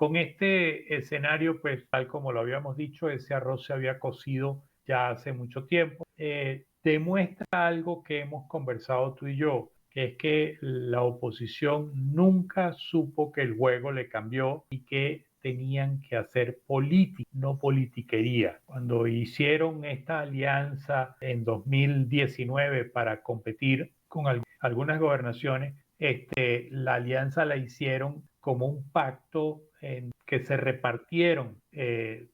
Con este escenario, pues tal como lo habíamos dicho, ese arroz se había cocido ya hace mucho tiempo. Demuestra algo que hemos conversado tú y yo, que es que la oposición nunca supo que el juego le cambió y que tenían que hacer política, no politiquería. Cuando hicieron esta alianza en 2019 para competir con algunas gobernaciones, la alianza la hicieron como un pacto en que se repartieron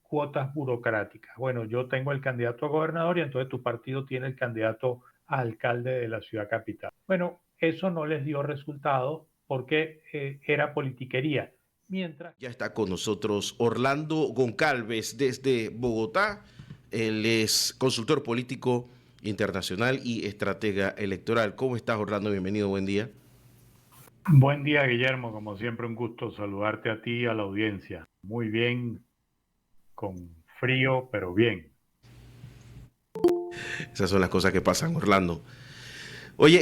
cuotas burocráticas. Bueno, yo tengo el candidato a gobernador y entonces tu partido tiene el candidato a alcalde de la ciudad capital. Bueno, eso no les dio resultado porque era politiquería. Mientras... Ya está con nosotros Orlando Goncalves desde Bogotá. Él es consultor político internacional y estratega electoral. ¿Cómo estás, Orlando? Bienvenido, buen día. Buen día, Guillermo. Como siempre, un gusto saludarte a ti y a la audiencia. Muy bien, con frío, pero bien. Esas son las cosas que pasan, Orlando. Oye,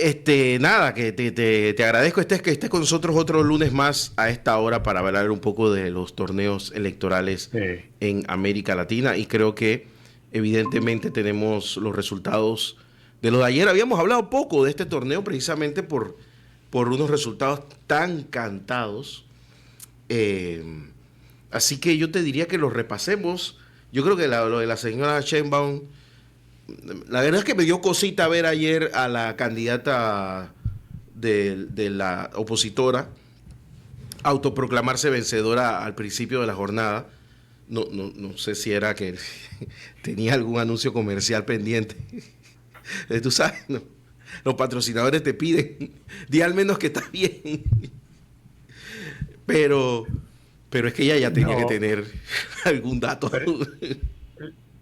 nada, que te agradezco que estés con nosotros otro lunes más a esta hora para hablar un poco de los torneos electorales en América Latina, y creo que evidentemente tenemos los resultados de lo de ayer. Habíamos hablado poco de este torneo precisamente por unos resultados tan cantados. Eh, Así que yo te diría que los repasemos. Yo creo que lo de la señora Sheinbaum, la verdad es que me dio cosita ver ayer a la candidata de la opositora autoproclamarse vencedora al principio de la jornada. No sé si era que tenía algún anuncio comercial pendiente. Tú sabes, ¿no? Los patrocinadores te piden, di al menos que está bien. Pero, pero es que ella ya tenía que No, tener algún dato. pero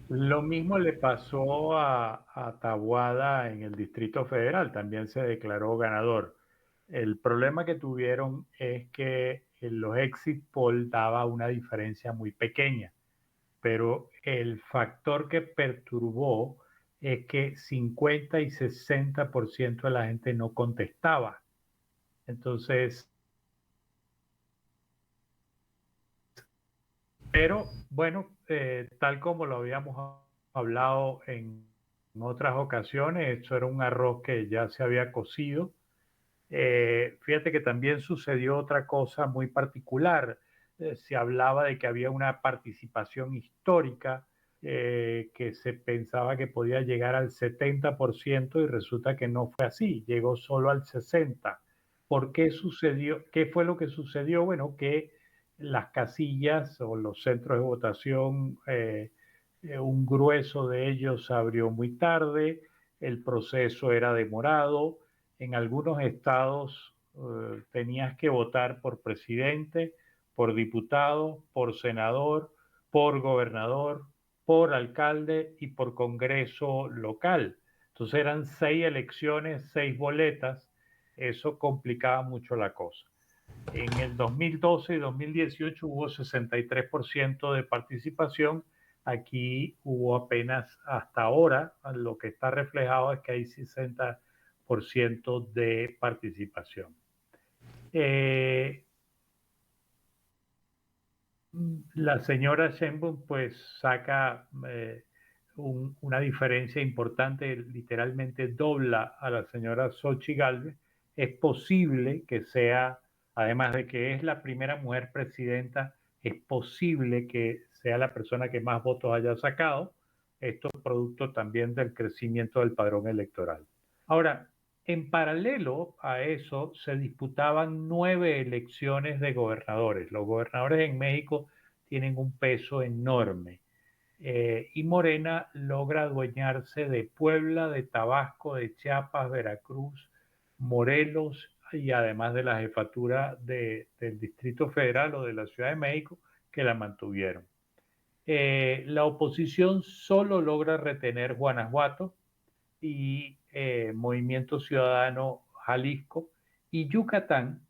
lo mismo le pasó a Taboada en el Distrito Federal, también se declaró ganador. El problema que tuvieron es que en los exit poll daba una diferencia muy pequeña, pero el factor que perturbó es que 50 y 60% de la gente no contestaba. Entonces, pero bueno, tal como lo habíamos hablado en otras ocasiones, eso era un arroz que ya se había cocido. Fíjate que también sucedió otra cosa muy particular. Se hablaba de que había una participación histórica que se pensaba que podía llegar al 70% y resulta que no fue así, llegó solo al 60%. ¿Por qué sucedió? ¿Qué fue lo que sucedió? Bueno, que las casillas o los centros de votación, un grueso de ellos se abrió muy tarde, el proceso era demorado, en algunos estados tenías que votar por presidente, por diputado, por senador, por gobernador, por alcalde y por congreso local. Entonces eran 6 elecciones, 6 boletas. Eso complicaba mucho la cosa. En el 2012 y 2018 hubo 63% de participación. Aquí hubo apenas hasta ahora, lo que está reflejado es que hay 60% de participación. Eh, la señora Sheinbaum pues saca una diferencia importante, literalmente dobla a la señora Xochitl Gálvez. Es posible que sea, además de que es la primera mujer presidenta, es posible que sea la persona que más votos haya sacado. Esto es producto también del crecimiento del padrón electoral. Ahora, en paralelo a eso, se disputaban 9 elecciones de gobernadores. Los gobernadores en México tienen un peso enorme. Y Morena logra adueñarse de Puebla, de Tabasco, de Chiapas, Veracruz, Morelos y además de la jefatura del Distrito Federal o de la Ciudad de México, que la mantuvieron. La oposición solo logra retener Guanajuato y Movimiento Ciudadano Jalisco y Yucatán,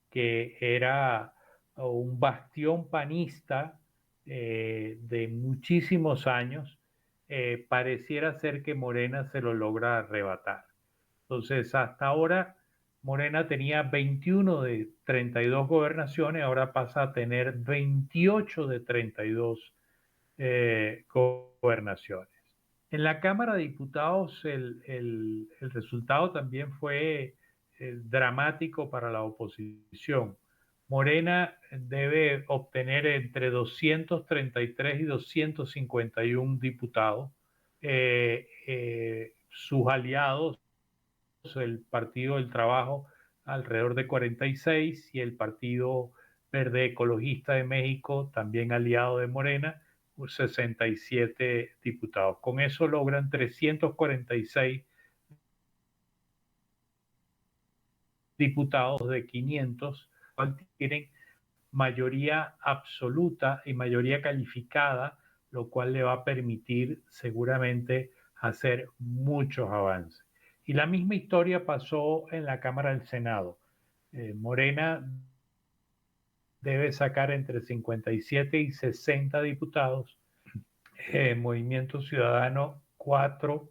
que era un bastión panista de muchísimos años, pareciera ser que Morena se lo logra arrebatar. Entonces, hasta ahora Morena tenía 21 de 32 gobernaciones, ahora pasa a tener 28 de 32 gobernaciones. En la Cámara de Diputados el resultado también fue dramático para la oposición. Morena debe obtener entre 233 y 251 diputados. Sus aliados, el Partido del Trabajo, alrededor de 46, y el Partido Verde Ecologista de México, también aliado de Morena, 67 diputados. Con eso logran 346 diputados de 500, tienen mayoría absoluta y mayoría calificada, lo cual le va a permitir seguramente hacer muchos avances. Y la misma historia pasó en la Cámara del Senado. Morena debe sacar entre 57 y 60 diputados, Movimiento Ciudadano 4,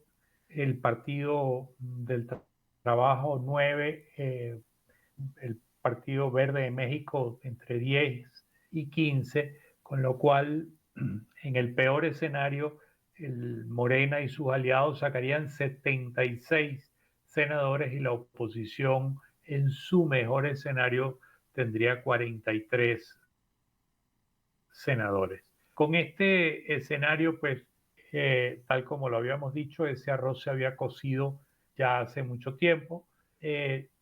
el Partido del Trabajo 9, el Partido Verde de México entre 10 y 15, con lo cual en el peor escenario el Morena y sus aliados sacarían 76 senadores y la oposición en su mejor escenario tendría 43 senadores. Con este escenario, pues, tal como lo habíamos dicho, ese arroz se había cocido ya hace mucho tiempo.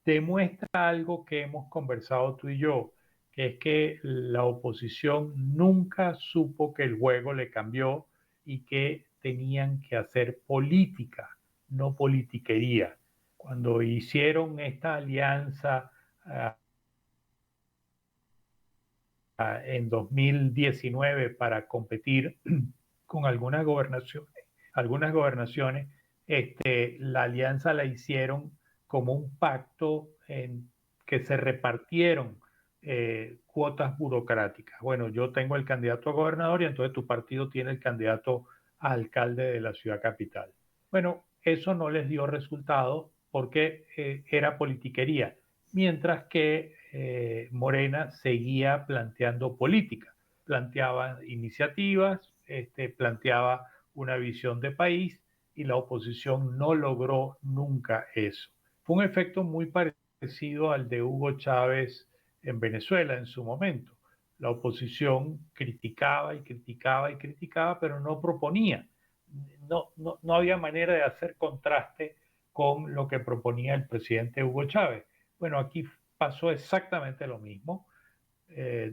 Demuestra algo que hemos conversado tú y yo, que es que la oposición nunca supo que el juego le cambió y que tenían que hacer política, no politiquería. Cuando hicieron esta alianza en 2019 para competir con algunas gobernaciones, la alianza la hicieron como un pacto en que se repartieron cuotas burocráticas. Bueno, yo tengo el candidato a gobernador y entonces tu partido tiene el candidato a alcalde de la ciudad capital. Bueno, eso no les dio resultado porque era politiquería, mientras que Morena seguía planteando política, planteaba iniciativas, planteaba una visión de país, y la oposición no logró nunca eso. Fue un efecto muy parecido al de Hugo Chávez en Venezuela en su momento. La oposición criticaba y criticaba y criticaba, pero no proponía. No había manera de hacer contraste con lo que proponía el presidente Hugo Chávez. Bueno, aquí pasó exactamente lo mismo.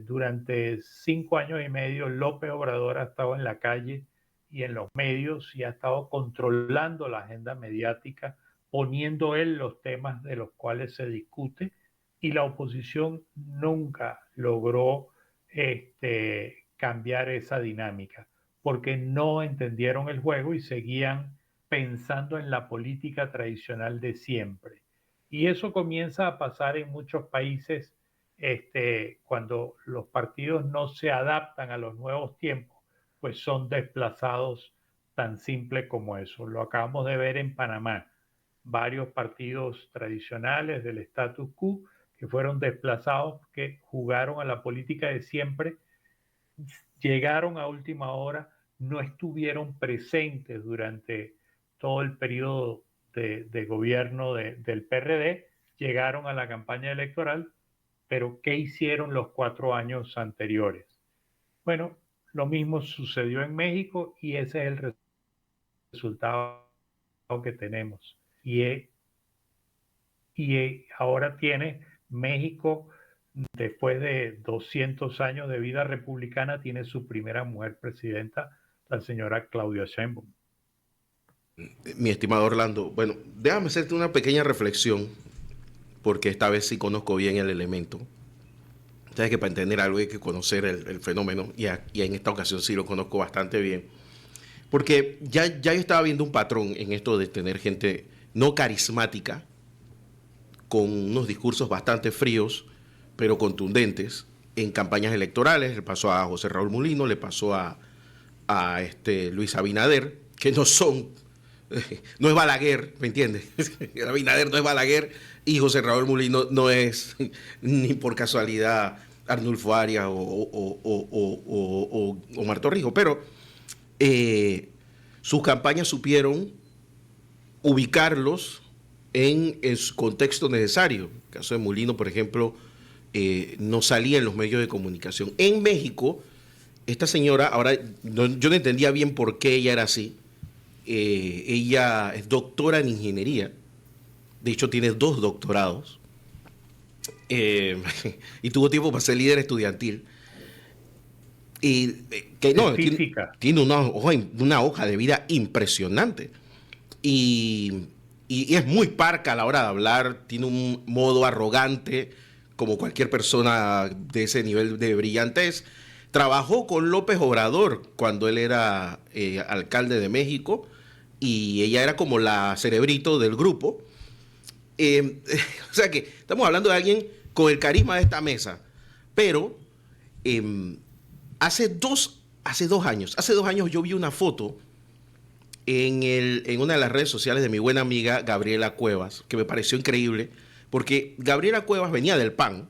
Durante 5 años y medio López Obrador ha estado en la calle y en los medios y ha estado controlando la agenda mediática, poniendo él los temas de los cuales se discute, y la oposición nunca logró cambiar esa dinámica porque no entendieron el juego y seguían pensando en la política tradicional de siempre. Y eso comienza a pasar en muchos países cuando los partidos no se adaptan a los nuevos tiempos, pues son desplazados, tan simple como eso. Lo acabamos de ver en Panamá. Varios partidos tradicionales del status quo que fueron desplazados, que jugaron a la política de siempre, llegaron a última hora, no estuvieron presentes durante todo el periodo de gobierno del PRD, llegaron a la campaña electoral, pero ¿qué hicieron los 4 años anteriores? Bueno, lo mismo sucedió en México y ese es el resultado que tenemos. Y ahora tiene México, después de 200 años de vida republicana, tiene su primera mujer presidenta, la señora Claudia Sheinbaum. Mi estimado Orlando, bueno, déjame hacerte una pequeña reflexión, porque esta vez sí conozco bien el elemento. Sabes que para entender algo hay que conocer el fenómeno, y en esta ocasión sí lo conozco bastante bien. Porque ya yo estaba viendo un patrón en esto de tener gente no carismática, con unos discursos bastante fríos, pero contundentes, en campañas electorales. Le pasó a José Raúl Mulino, le pasó a Luis Abinader, que no son no es Balaguer, ¿me entiendes? Abinader no es Balaguer y José Raúl Mulino no es ni por casualidad Arnulfo Arias o Omar Torrijos, pero sus campañas supieron ubicarlos en su contexto necesario. En el caso de Mulino, por ejemplo, no salía en los medios de comunicación. En México, esta señora, ahora yo no entendía bien por qué ella era así. Ella es doctora en ingeniería, de hecho tiene 2 doctorados, y tuvo tiempo para ser líder estudiantil. Y que no, tiene una hoja de vida impresionante. Y es muy parca a la hora de hablar, tiene un modo arrogante, como cualquier persona de ese nivel de brillantez. Trabajó con López Obrador cuando él era alcalde de México y ella era como la cerebrito del grupo. O sea que estamos hablando de alguien con el carisma de esta mesa, pero hace dos años yo vi una foto en una de las redes sociales de mi buena amiga Gabriela Cuevas, que me pareció increíble, porque Gabriela Cuevas venía del PAN,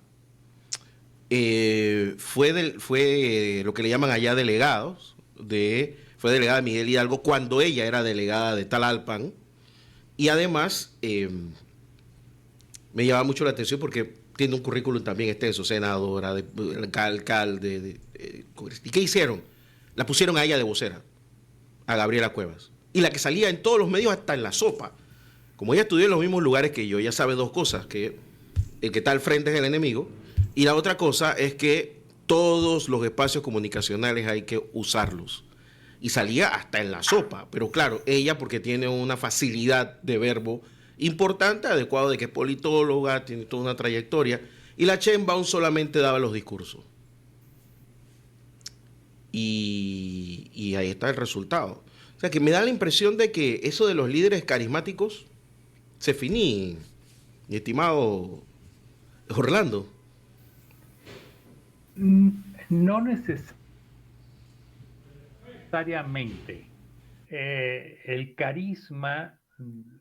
fue lo que le llaman allá delegados, fue delegada de Miguel Hidalgo cuando ella era delegada de Talalpan, y además me llama mucho la atención porque tiene un currículum también extenso, senadora, alcalde. ¿Y qué hicieron? La pusieron a ella de vocera, a Gabriela Cuevas. Y la que salía en todos los medios, hasta en la sopa. Como ella estudió en los mismos lugares que yo, ella sabe 2 cosas, que el que está al frente es el enemigo, y la otra cosa es que todos los espacios comunicacionales hay que usarlos. Y salía hasta en la sopa, pero claro, ella porque tiene una facilidad de verbo importante, adecuado de que es politóloga, tiene toda una trayectoria, y la Sheinbaum solamente daba los discursos. Y ahí está el resultado. O sea que me da la impresión de que eso de los líderes carismáticos se finí, mi estimado Orlando. No necesariamente. El carisma,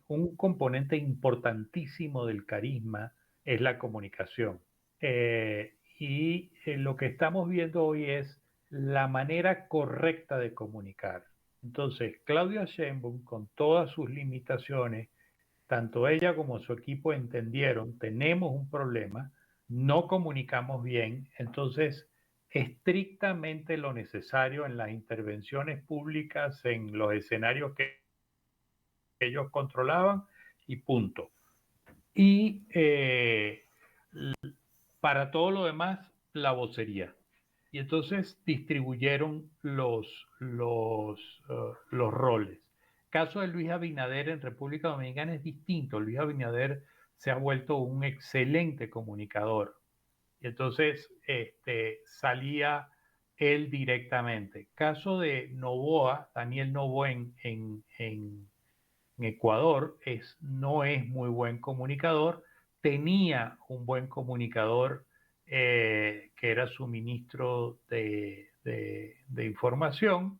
un componente importantísimo del carisma es la comunicación. Lo que estamos viendo hoy es la manera correcta de comunicar. Entonces, Claudia Sheinbaum, con todas sus limitaciones, tanto ella como su equipo entendieron, tenemos un problema, no comunicamos bien, entonces estrictamente lo necesario en las intervenciones públicas, en los escenarios que ellos controlaban y punto. Y para todo lo demás, la vocería. Y entonces distribuyeron los roles. Caso de Luis Abinader en República Dominicana es distinto. Luis Abinader se ha vuelto un excelente comunicador. Y entonces salía él directamente. Caso de Noboa, Daniel Noboa en Ecuador, no es muy buen comunicador. Tenía un buen comunicador que era su ministro de información,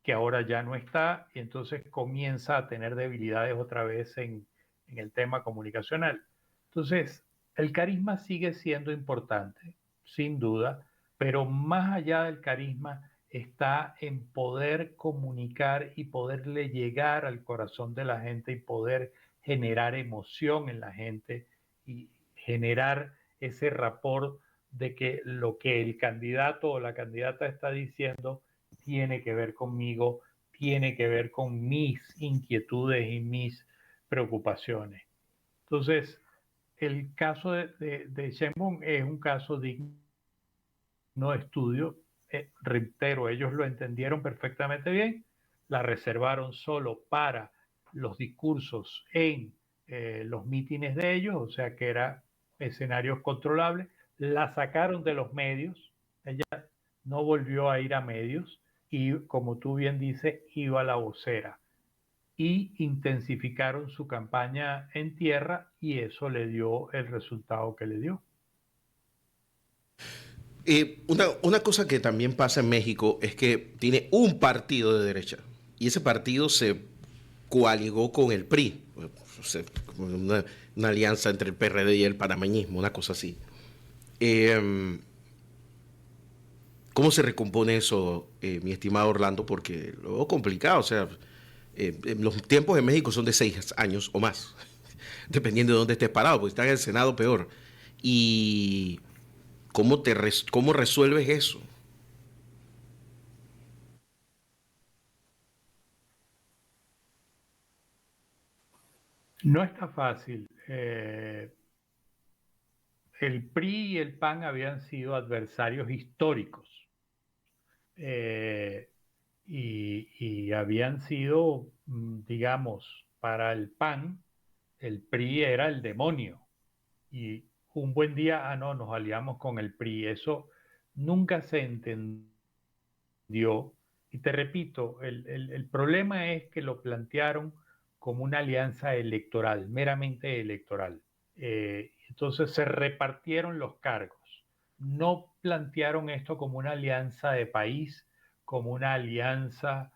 que ahora ya no está, y entonces comienza a tener debilidades otra vez en el tema comunicacional. Entonces, el carisma sigue siendo importante, sin duda, pero más allá del carisma está en poder comunicar y poderle llegar al corazón de la gente y poder generar emoción en la gente y generar ese rapport de que lo que el candidato o la candidata está diciendo tiene que ver conmigo, tiene que ver con mis inquietudes y mis preocupaciones. Entonces, el caso de Sheinbaum es un caso digno de estudio. Reitero, ellos lo entendieron perfectamente bien, la reservaron solo para los discursos en los mítines de ellos, o sea que eran escenarios controlables, la sacaron de los medios, ella no volvió a ir a medios y, como tú bien dices, iba a la vocera y intensificaron su campaña en tierra y eso le dio el resultado que le dio. Una cosa que también pasa en México es que tiene un partido de derecha. y ese partido se coaligó con el PRI, o sea, una alianza entre el PRD y el panameñismo, una cosa así. ¿Cómo se recompone eso, mi estimado Orlando? Porque lo veo complicado, o sea, los tiempos en México son de 6 años o más, dependiendo de dónde estés parado, porque está en el Senado peor. ¿Y cómo resuelves eso? No está fácil. El PRI y el PAN habían sido adversarios históricos eh, y habían sido, digamos, para el PAN, el PRI era el demonio. Y un buen día, no, nos aliamos con el PRI. Eso nunca se entendió. Y te repito, el problema es que lo plantearon como una alianza electoral, meramente electoral. Entonces se repartieron los cargos. No plantearon esto como una alianza de país, como una alianza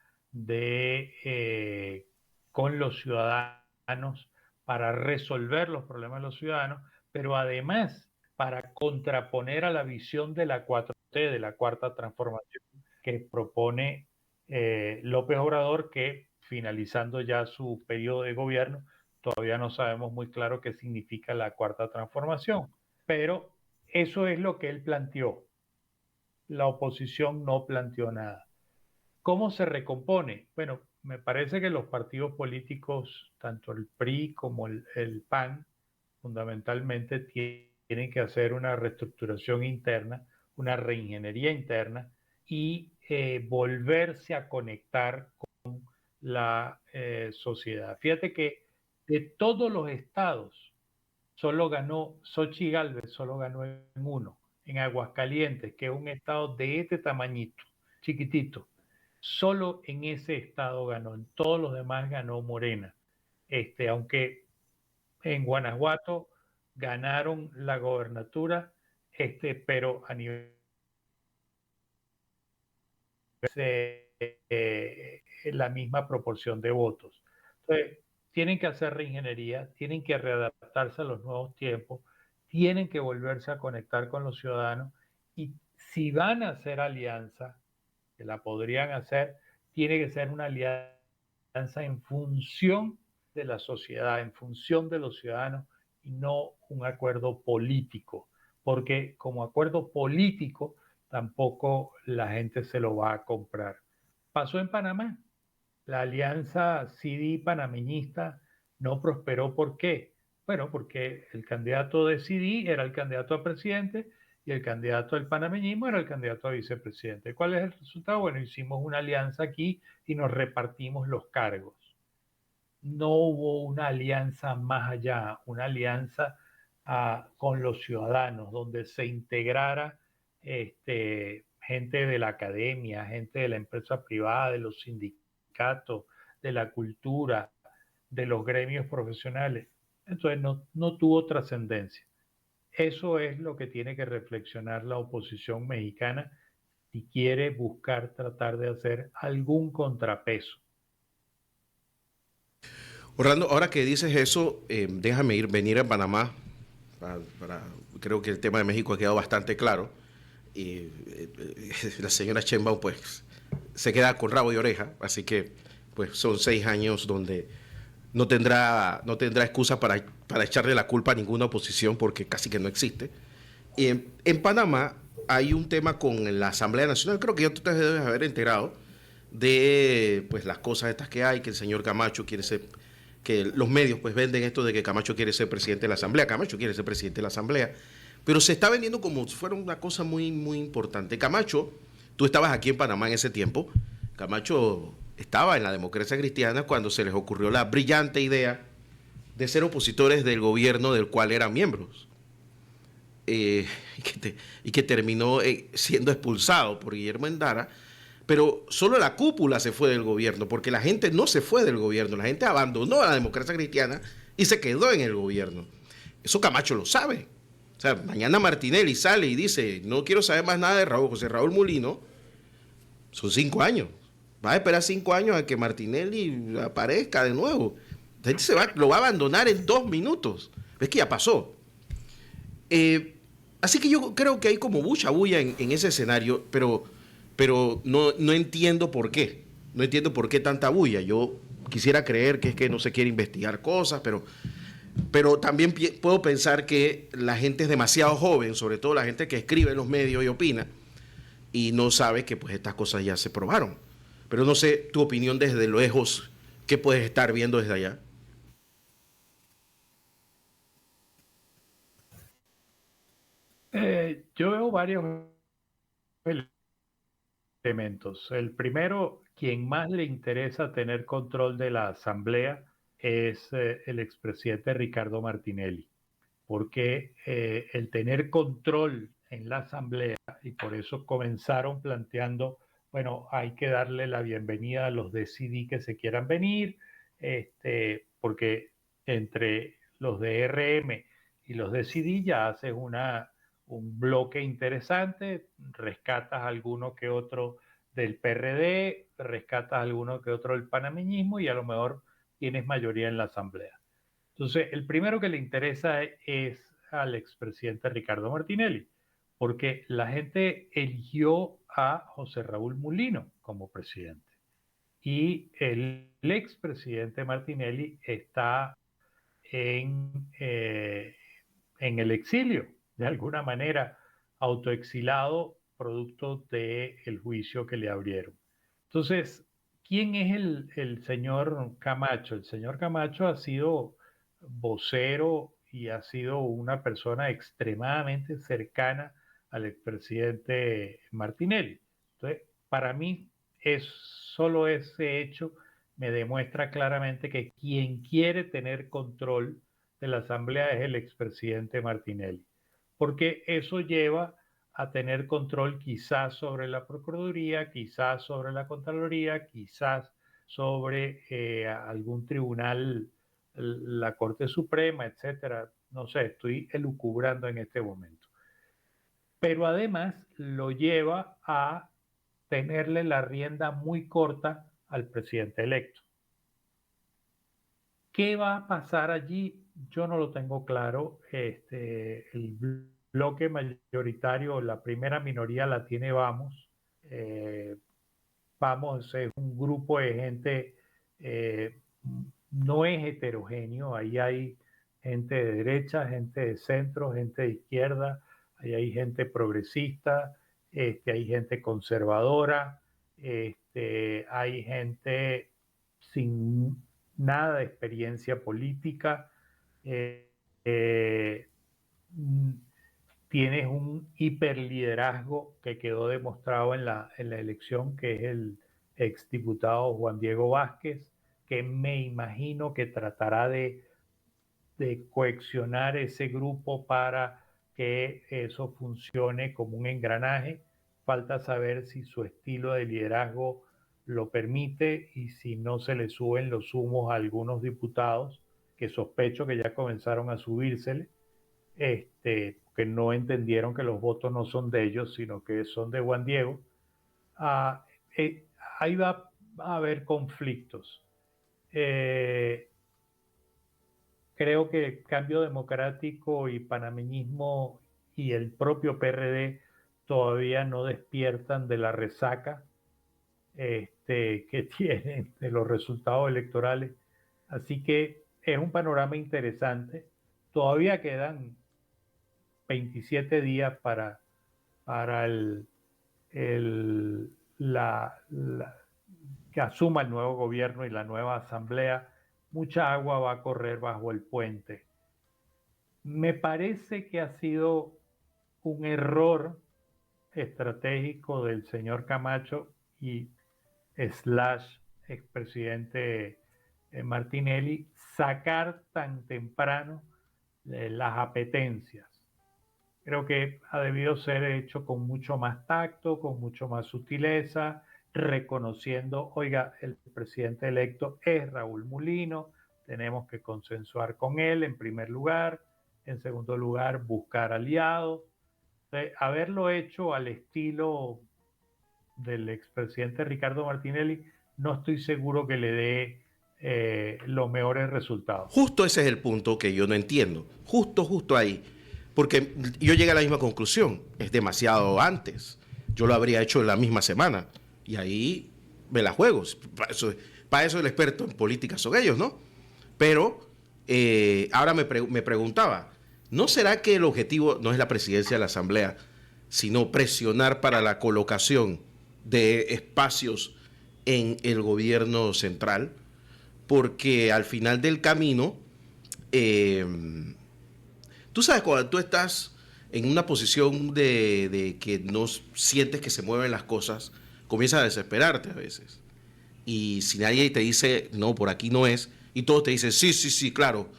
con los ciudadanos para resolver los problemas de los ciudadanos, pero además para contraponer a la visión de la 4T, de la Cuarta Transformación, que propone López Obrador, que finalizando ya su periodo de gobierno, todavía no sabemos muy claro qué significa la Cuarta Transformación, pero eso es lo que él planteó. La oposición no planteó nada. ¿Cómo se recompone? Bueno, me parece que los partidos políticos, tanto el PRI como el PAN, fundamentalmente tienen que hacer una reestructuración interna, una reingeniería interna y volverse a conectar con la sociedad. Fíjate que de todos los estados, solo ganó Xochitl Gálvez, solo ganó en uno, en Aguascalientes, que es un estado de este tamañito, chiquitito. Solo en ese estado ganó, en todos los demás ganó Morena. Aunque en Guanajuato ganaron la gobernatura, pero a nivel la misma proporción de votos. Entonces, tienen que hacer reingeniería, tienen que readaptarse a los nuevos tiempos, tienen que volverse a conectar con los ciudadanos y si van a hacer alianza, que la podrían hacer, tiene que ser una alianza en función de la sociedad, en función de los ciudadanos y no un acuerdo político, porque como acuerdo político tampoco la gente se lo va a comprar. Pasó en Panamá. La alianza CD-panameñista no prosperó. ¿Por qué? Bueno, porque el candidato de CD era el candidato a presidente y el candidato del panameñismo era el candidato a vicepresidente. ¿Cuál es el resultado? Bueno, hicimos una alianza aquí y nos repartimos los cargos. No hubo una alianza más allá, una alianza con los ciudadanos, donde se integrara gente de la academia, gente de la empresa privada, de los sindicatos, de la cultura, de los gremios profesionales. Entonces no tuvo trascendencia. Eso es lo que tiene que reflexionar la oposición mexicana si quiere buscar tratar de hacer algún contrapeso. Orlando, ahora que dices eso, déjame venir a Panamá. Creo que el tema de México ha quedado bastante claro. Y la señora Sheinbaum pues se queda con rabo de oreja, así que pues son 6 años donde no tendrá excusa para echarle la culpa a ninguna oposición porque casi que no existe. En Panamá hay un tema con la Asamblea Nacional, creo que ya tú te debes haber enterado de pues las cosas estas que hay, que el señor Camacho quiere ser, que los medios pues venden esto de que Camacho quiere ser presidente de la Asamblea. Camacho quiere ser presidente de la Asamblea, pero se está vendiendo como si fuera una cosa muy, muy importante. Camacho, tú estabas aquí en Panamá en ese tiempo, Camacho estaba en la Democracia Cristiana cuando se les ocurrió la brillante idea de ser opositores del gobierno del cual eran miembros. Y que terminó siendo expulsado por Guillermo Endara, pero solo la cúpula se fue del gobierno, porque la gente no se fue del gobierno, la gente abandonó a la Democracia Cristiana y se quedó en el gobierno. Eso Camacho lo sabe. O sea, mañana Martinelli sale y dice, no quiero saber más nada de José Raúl Mulino, son 5 años. Va a esperar 5 años a que Martinelli aparezca de nuevo. La gente lo va a abandonar en 2 minutos. Es que ya pasó. Así que yo creo que hay como mucha bulla en ese escenario, pero no entiendo por qué. No entiendo por qué tanta bulla. Yo quisiera creer que es que no se quiere investigar cosas, pero también puedo pensar que la gente es demasiado joven, sobre todo la gente que escribe en los medios y opina, y no sabe que pues estas cosas ya se probaron. Pero no sé tu opinión desde lejos, ¿qué puedes estar viendo desde allá? Yo veo varios elementos. El primero, quien más le interesa tener control de la asamblea es el expresidente Ricardo Martinelli, porque el tener control en la asamblea, y por eso comenzaron planteando, bueno, hay que darle la bienvenida a los de CD que se quieran venir, porque entre los de RM y los de CD ya haces un bloque interesante, rescatas alguno que otro del PRD, rescatas alguno que otro del panameñismo y a lo mejor tienes mayoría en la asamblea. Entonces, el primero que le interesa es al expresidente Ricardo Martinelli, porque la gente eligió a José Raúl Mulino como presidente. Y el expresidente Martinelli está en, eh, en el exilio, de alguna manera autoexilado, producto del juicio que le abrieron. Entonces, ¿quién es el señor Camacho? El señor Camacho ha sido vocero y ha sido una persona extremadamente cercana al expresidente Martinelli. Entonces, para mí, solo ese hecho me demuestra claramente que quien quiere tener control de la Asamblea es el expresidente Martinelli, porque eso lleva a tener control quizás sobre la Procuraduría, quizás sobre la Contraloría, quizás sobre algún tribunal, la Corte Suprema, etcétera. No sé, estoy elucubrando en este momento. Pero además lo lleva a tenerle la rienda muy corta al presidente electo. ¿Qué va a pasar allí? Yo no lo tengo claro. El bloque mayoritario, la primera minoría la tiene Vamos. Eh, Vamos es un grupo de gente, eh, no es heterogéneo. Ahí hay gente de derecha, gente de centro, gente de izquierda, ahí hay gente progresista, hay gente conservadora, hay gente sin nada de experiencia política. Eh, eh, Tienes un hiperliderazgo que quedó demostrado en la elección, que es el exdiputado Juan Diego Vázquez, que me imagino que tratará de coaccionar ese grupo para que eso funcione como un engranaje. Falta saber si su estilo de liderazgo lo permite y si no se le suben los humos a algunos diputados, que sospecho que ya comenzaron a subírsele, que no entendieron que los votos no son de ellos, sino que son de Juan Diego. Ah, eh, Ahí va a haber conflictos. Eh, Creo que Cambio Democrático y Panameñismo y el propio PRD todavía no despiertan de la resaca que tienen de los resultados electorales. Así que es un panorama interesante. Todavía quedan 27 días para el, la, que asuma el nuevo gobierno y la nueva asamblea. Mucha agua va a correr bajo el puente. Me parece que ha sido un error estratégico del señor Camacho y slash expresidente Martinelli sacar tan temprano las apetencias. Creo que ha debido ser hecho con mucho más tacto, con mucho más sutileza, reconociendo, oiga, el presidente electo es Raúl Mulino, tenemos que consensuar con él en primer lugar, en segundo lugar, buscar aliados. Haberlo hecho al estilo del expresidente Ricardo Martinelli, no estoy seguro que le dé los mejores resultados. Justo ese es el punto que yo no entiendo. Justo ahí. Porque yo llegué a la misma conclusión. Es demasiado antes. Yo lo habría hecho en la misma semana. Y ahí me la juego. Para eso el experto en política son ellos, ¿no? Pero ahora me preguntaba, ¿no será que el objetivo no es la presidencia de la Asamblea, sino presionar para la colocación de espacios en el gobierno central? Porque al final del camino, tú sabes, cuando tú estás en una posición de que no sientes que se mueven las cosas, comienzas a desesperarte a veces. Y si nadie te dice, no, por aquí no es, y todos te dicen, sí, claro,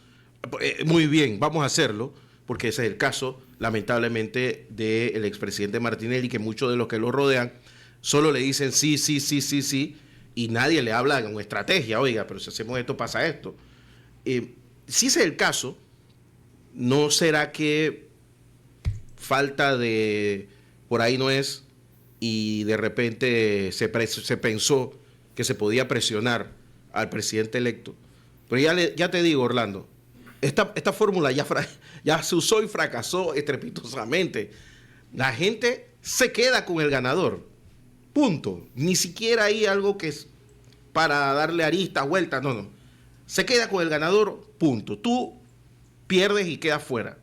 muy bien, vamos a hacerlo, porque ese es el caso, lamentablemente, del expresidente Martinelli, que muchos de los que lo rodean solo le dicen sí, y nadie le habla de una estrategia. Oiga, pero si hacemos esto, pasa esto. Si ese es el caso, ¿no será que falta de por ahí no es y de repente se pensó que se podía presionar al presidente electo? Pero ya te digo, Orlando, esta fórmula ya se usó y fracasó estrepitosamente. La gente se queda con el ganador. Punto. Ni siquiera hay algo que es para darle aristas, vueltas, no. Se queda con el ganador, punto. Tú pierdes y quedas fuera.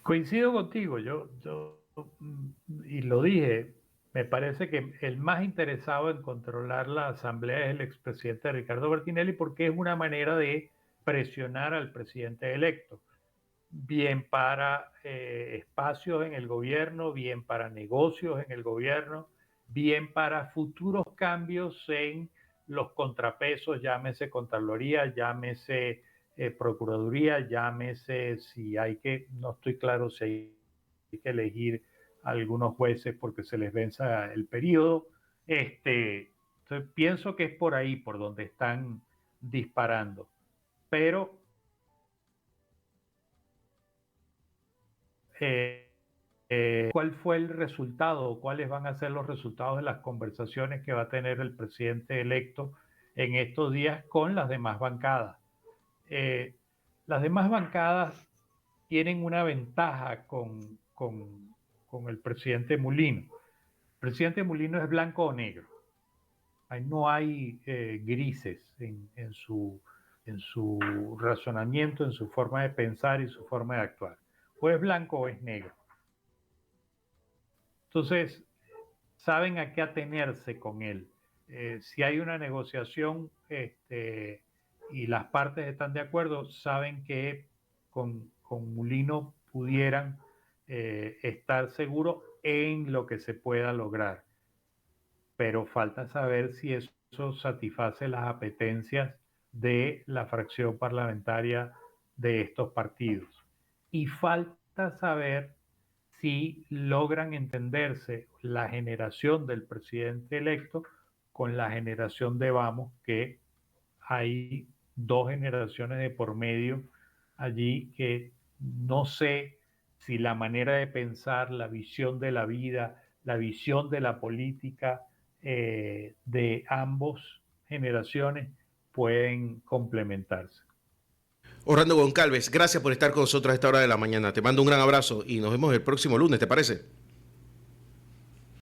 Coincido contigo, y lo dije, me parece que el más interesado en controlar la asamblea es el expresidente Ricardo Martinelli, porque es una manera de presionar al presidente electo, bien para espacios en el gobierno, bien para negocios en el gobierno, bien para futuros cambios en los contrapesos, llámese Contraloría, llámese Procuraduría, llámese si hay que, no estoy claro si hay que elegir a algunos jueces porque se les venza el periodo. Entonces, pienso que es por ahí por donde están disparando. Pero ¿cuál fue el resultado? ¿Cuáles van a ser los resultados de las conversaciones que va a tener el presidente electo en estos días con las demás bancadas? Las demás bancadas tienen una ventaja con el presidente Mulino. El presidente Mulino es blanco o negro. Ahí no hay grises en su razonamiento, en su forma de pensar y su forma de actuar. O es blanco o es negro. Entonces, saben a qué atenerse con él. Si hay una negociación y las partes están de acuerdo, saben que con Mulino pudieran estar seguros en lo que se pueda lograr. Pero falta saber si eso satisface las apetencias de la fracción parlamentaria de estos partidos. Y falta saber si logran entenderse la generación del presidente electo con la generación de Vamos, que hay dos generaciones de por medio allí que no sé si la manera de pensar, la visión de la vida, la visión de la política de ambos generaciones pueden complementarse. Orlando Goncalves, gracias por estar con nosotros a esta hora de la mañana. Te mando un gran abrazo y nos vemos el próximo lunes, ¿te parece?